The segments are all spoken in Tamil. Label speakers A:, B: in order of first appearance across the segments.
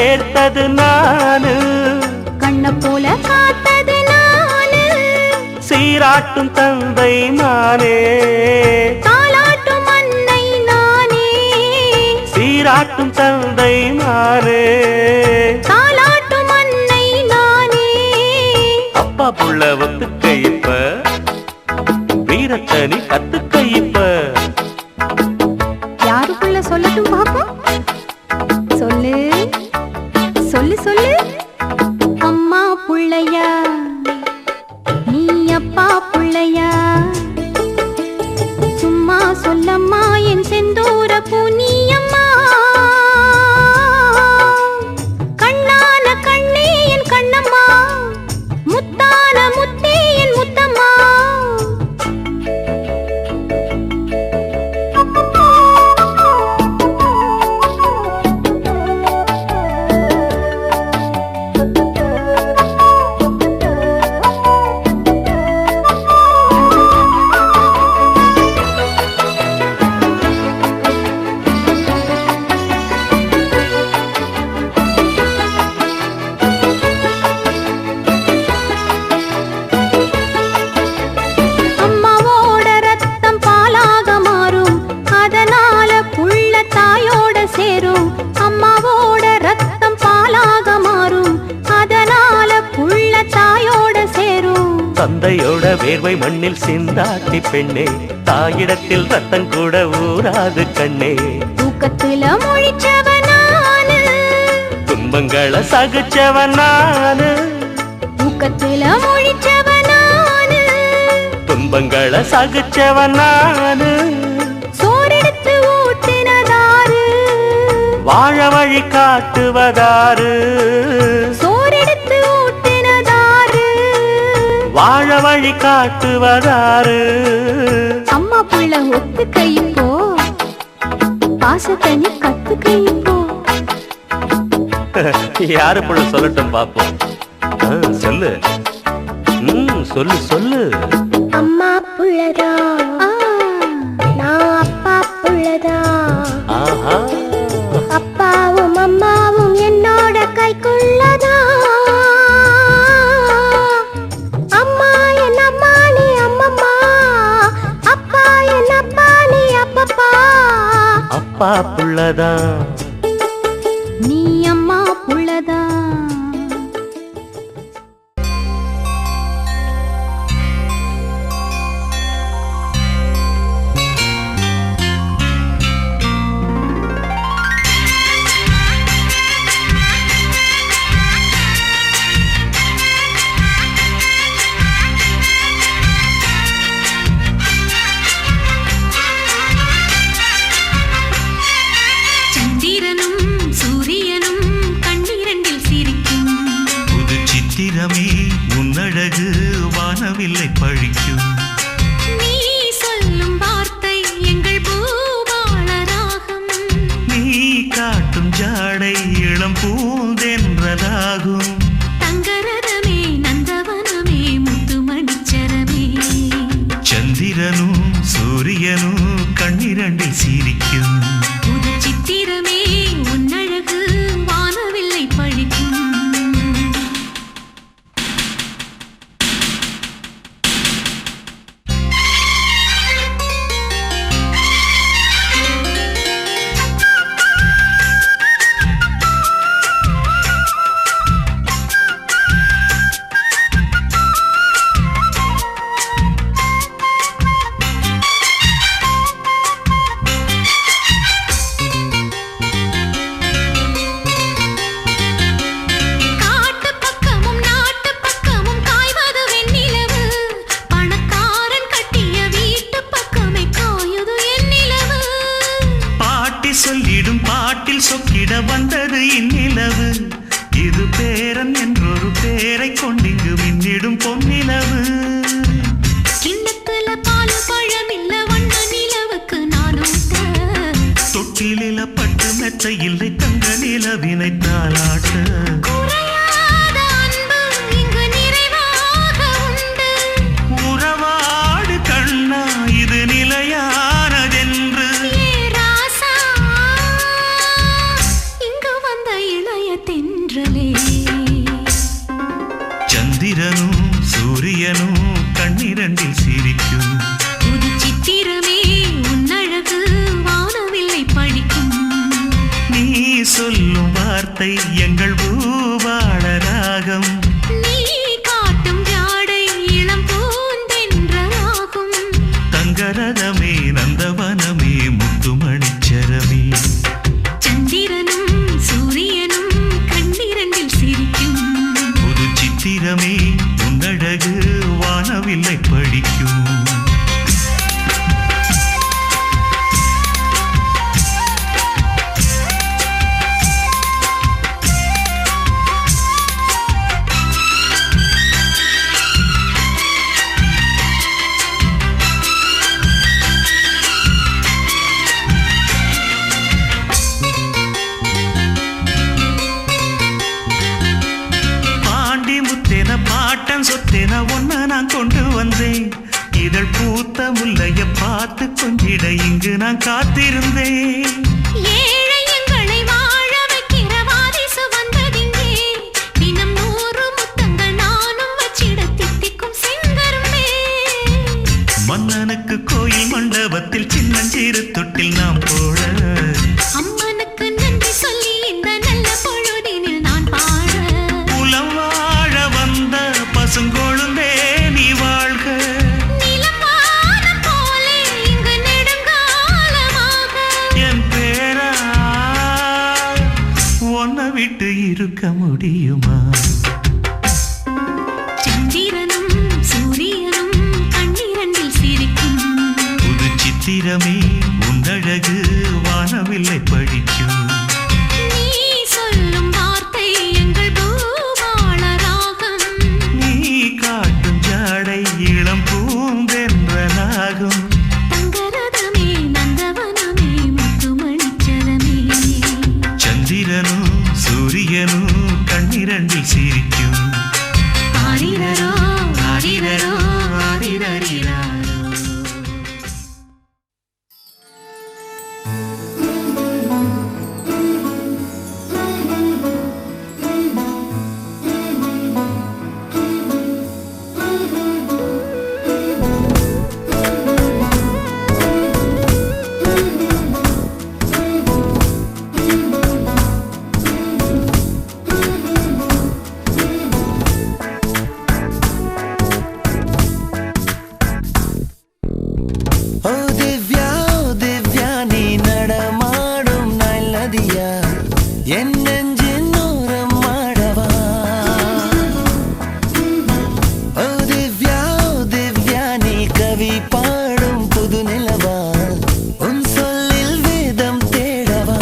A: சேர்த்தது நானு,
B: கண்ண போல காத்தது நானு,
A: சீராட்டும் தந்தை மானே,
B: தாலாட்டும் அன்னை நானே,
A: சீராட்டும் தந்தை மானே,
B: தாலாட்டும் அன்னை நானே.
A: அப்பா புள்ள ஒத்துக்க இப்ப, வீரத்தை நீ கத்துக்க இப்ப.
B: யாருக்குள்ள சொல்லட்டும் பாப்போம், சொல்லு சொல்லு சொல்லு. அம்மா புள்ளையா நீ அப்பா புள்ளையா, சும்மா சொல்லம்மா என் செந்தூர பூனியம்மா. கண்ணான கண்ணே என் கண்ணம்மா, முத்தான முத்தே என் முத்தம்மா.
A: தந்தையோட வேர்வை மண்ணில் சிந்தாட்டி பெண்ணே, தாயிடத்தில் ரத்தம் கூட ஊராது கண்ணே.
B: தூக்கத்துல மொழிச்சவனானு,
A: துன்பங்களை சகிச்சவனானு,
B: தூக்கத்துல மொழிச்சவனானு,
A: துன்பங்களை சகிச்சவனானு.
B: சோறெடுத்து ஊட்டினதாரு,
A: வாழ வழி காட்டுவதாரு,
B: சோறெடுத்து ஊட்டினதாரு,
A: வாழ வழி காட்டுவதாரு.
B: அம்மா புள்ள ஒத்துக்க இப்போ, பாசத்தை நீ கத்துக்க இப்போ.
A: யாரு புள்ள சொல்லட்டும் பாப்போம், சொல்லு சொல்லு சொல்லு.
B: அம்மா புள்ளதா நான் அப்பா புள்ளதா, அப்பாவும் அம்மாவும் என்னோட கைக்குள்ளதா. அம்மா என் அம்மா நீ அம்மம்மா, அப்பா என் அப்பா நீ அப்பப்பா.
A: அப்பா புள்ளதா
B: நீ அம்மா புள்ளதா.
C: உன்னழகு வானவில்லை பழிக்கும்,
B: நீ சொல்லும் வார்த்தை எங்கள் பூபால ராகம்,
C: நீ காட்டும் ஜாடை இளம் பூந்தென்றதாகும்.
B: தங்கரதமே நந்தவனமே முத்துமணிச்சரமே,
C: சந்திரனும் சூரியனும் கண்ணிரண்டில் சிரிக்கும்.
B: புது சித்திரமே உன்னழகு வானவில்லை பழிக்கும்.
C: சொல்லிடும் பாட்டில் சொக்கிட வந்தது இந்நிலவு, இது பேரன் என்றொரு பேரை கொண்டிங்கு மின்னிடும் பொன்னிலவு.
B: கிண்ணத்துல பால் பழம் இல்ல வண்ண நிலவுக்கு நானும்
C: தொட்டிலில பட்டு மெத்த இல்லை தங்க நிலவினை தாளாட்ட. உறவாடு கண்ணா இது நிலையானதென்று,
B: இங்கு வந்த இளைய தென்றலே
C: சந்திரனும் சூரியனும் கண்ணிரண்டில் சிரிக்கும்
B: புது சித்திரமே உன்னழகு வானவில்லை படிக்கும்
C: நீ சொல்லும் வார்த்தை எங்கள் பூவாள ராகம்
B: நீ காட்டும் ஜாடை இளம் பூந்தென்றலாகும்
C: தங்கரதமே நந்தவனமே முத்துமணிச்சரமே
B: சந்திரனும் சூரியனும் கண்ணிரண்டில் சிரிக்கும்
C: புது சித்திரமே உன்னழகு வானவில்லை படிக்கும் பாட்டன் சொத்தேன ஒன்ன நான் கொண்டு வந்தேன் இதழ் பூத்த முல்லைய பார்த்து கொஞ்சிட இங்கு நான் காத்திருந்தேன்
B: ஏழை எங்களை வாழ வைக்கிற வாரிசு வந்ததிங்கே தினம் 100 முத்தங்கள் நானும் வச்சிட தித்திக்கும் செங்கரும்பே
C: மன்னனுக்கு கோயில் மண்டபத்தில் சின்னஞ்சிறு தொட்டில் நாம் போட
B: அம்மனுக்கு நன்றி சொல்லி இந்த நல்ல பொழுதினில் நான் பாட
C: புலம் வாழ வந்த பசுங்கொழுந்தே நீ வாழ்க
B: நிலவானம் போலே இங்கு நெடுங்காலமாக
C: என் பேரா உன்னை விட்டு இருக்க முடியுமா
B: சந்திரனும் சூரியனும் கண்ணிரண்டில் சிரிக்கும்
C: புது சித்திரமே உன்னழகு வானவில்லை படிக்கும்
B: நீ சொல்லும் வார்த்தை எங்கள் பூபாள ராகம்
C: நீ காட்டும் ஜாடை இளம் பூந்தென்றலாகும்
B: தங்கரதமே நந்தவனமே முத்துமணிச்சரமே
C: சந்திரனும் சூரியனும் கண்ணிரண்டில் சிரிக்கும்
B: ஆரிரரோ ஆரிரரோ ஆரிரரிராரோ
D: ஓ திவ்யா நீ நடமாடும் நைல் நதியா என் நெஞ்சின் ஓரம் ஆடவா ஓ திவ்யா நீ கவி பாடும் புது நிலவா உன் சொல்லில் வேதம் தேடவா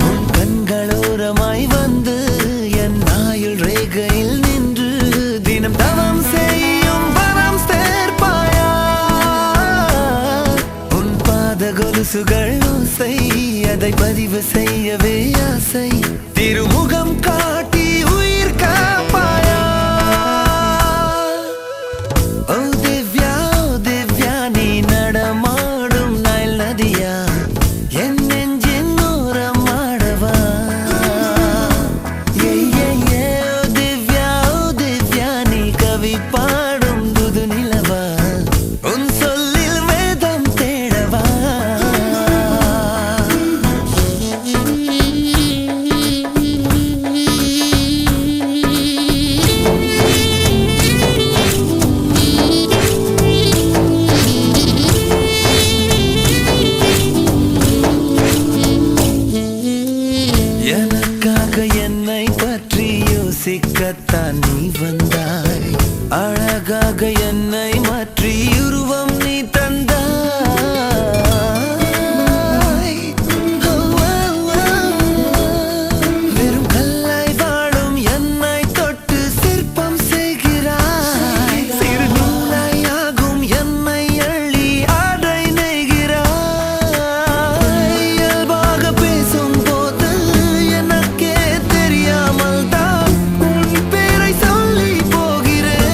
D: உன் கண்களோரமாய் வந்து என் ஆயுள் ரேகையில் நின்று தினம் தவம் செய்யும் வரம் சேர்ப்பாயா உன் பாத கொலுசுகள் ஓசை அதை பதிவு செய்யவே ஆசை திருமுகம் காட்டி உயிர் காப்பாயா ஓ திவ்யா நீ நடமாடும் நைல் நதியா என் நெஞ்சின் ஓரம் ஆடவா ஓ திவ்யா நீ கவி பாடும் புது நிலவா உன் சொல்லில் வேதம் தேடவா எனக்காக என்னை பற்றி யோசிக்கத்தான் நீ வந்தாய் அழகாக என்னை மாற்றி உருவம் நீ தந்தாய் வெறும் கல்லாய் வாழும் என்னை தொட்டு சிற்பம் செய்கிறாய் சிறு நூலாய் ஆகும் என்னை அள்ளி ஆடை நெய்கிறாய் இயல்பாக பேசும் போது எனக்கே தெரியாமல் தான் உன் பேரை சொல்லி போகிறேன்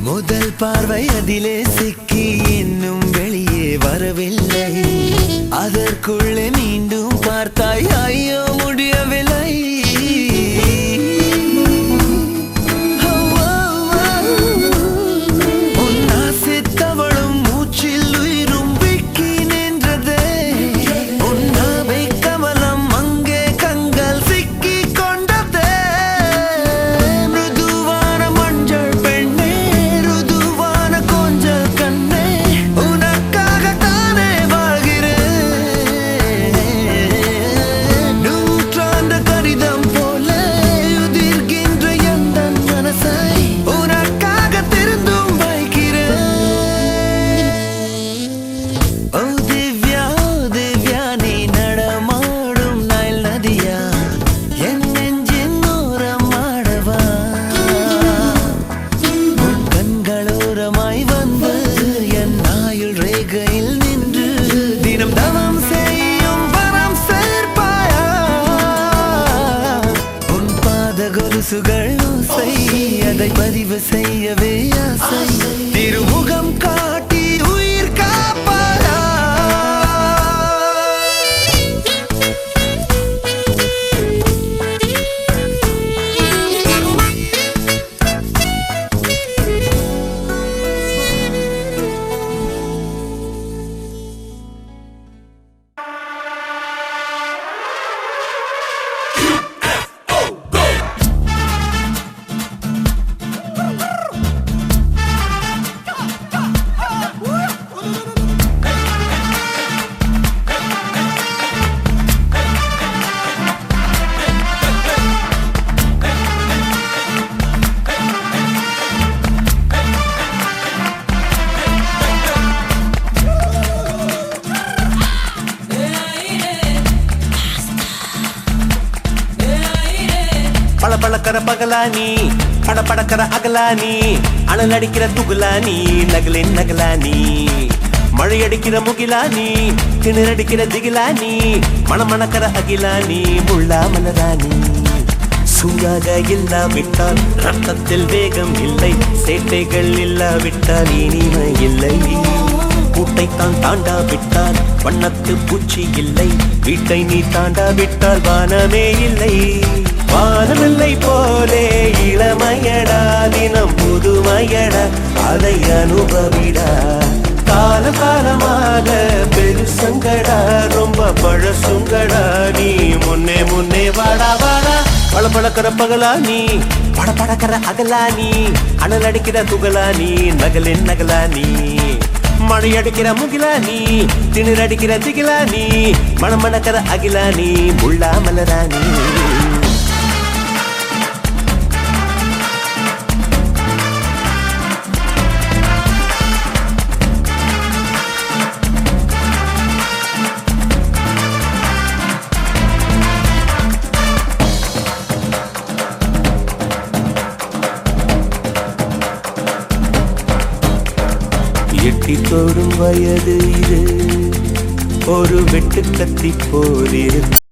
D: முதல் பார்வை அதிலே சிக்கி இன்னும் வெளியே வரவில்லை. அதற்குள்ளே மீண்டும் பார்த்தாய், ஐயோ முடியவில்லை. உன் ஆசைத்தவளும் மூச்சில் உயிரும் விக்கி நின்றதே. உன் நாவை கமலம் அங்கே கண்கள் சிக்கி கொண்டதே. மிருதுவான மஞ்சள் பெண்ணே, ருதுவான கொஞ்சல் கண்ணே, உனக்காகத்தானே வாழ்கிறேன். நூற்றாண்டு கடிதம் போல உதிர்கின்ற எந்தன் மனசை உனக்காக திருந்தும் வைக்கிறேன். ஓ திவ்யா, திவ்யா, நீ நடமாடும் நைல் நதியா, என் நெஞ்சின் ஓரம் ஆடவா. உன் கண்களோரமாய் வந்து என் ஆயுள் ரேகையில் நின்று தினம் தவம் செய்யும் வரம் சேர்ப்பாயா. உன் பாத கொலுசுகள் ஓசை, அதை பதிவு செய்யவே ஆசை. திருமுகம் காட்டி உயிர் காப்பாயா.
A: பளபளக்கிற பகலானி, படபடக்கிற அகலானி, அனல் அடிக்கிற துகுலானி, நகலின் நகலானி, மழையடிக்கிற முகிலானி, திணறடிக்கிற திகிலானி, மணமணக்கிற அகிலானி, முள்ளா மலரானி. சூடாக இல்லாவிட்டால் ரத்தத்தில் வேகம் இல்லை, சேட்டைகள் இல்லாவிட்டால் இனிமை இல்லை. கூட்டைத்தான் தாண்டாவிட்டால் வண்ணத்து பூச்சி இல்லை, வீட்டை நீ தாண்டாவிட்டால் வானமே இல்லை. வானமில்லை போலே இளமையடா, தினம் புதுமையடா, அதை அனுபவிடா. காலம் காலமாக பெருசங்கடா, ரொம்ப பழசுங்கடா, நீ முன்னே முன்னே வாடா வாடா. பளபளக்கிற பகலானி, படபடக்கிற அகலானி, அனல் அடிக்கிற துகலானி, நகலின் நகலானி, மழையடிக்கிற முகிலானி, திணறடிக்கிற திகிலானி, மணமணக்கிற அகிலானி, முள்ளா மலரானி. எட்டி தோடும் வயது இது, ஒரு வெட்டு கத்தி போல் இருக்கு.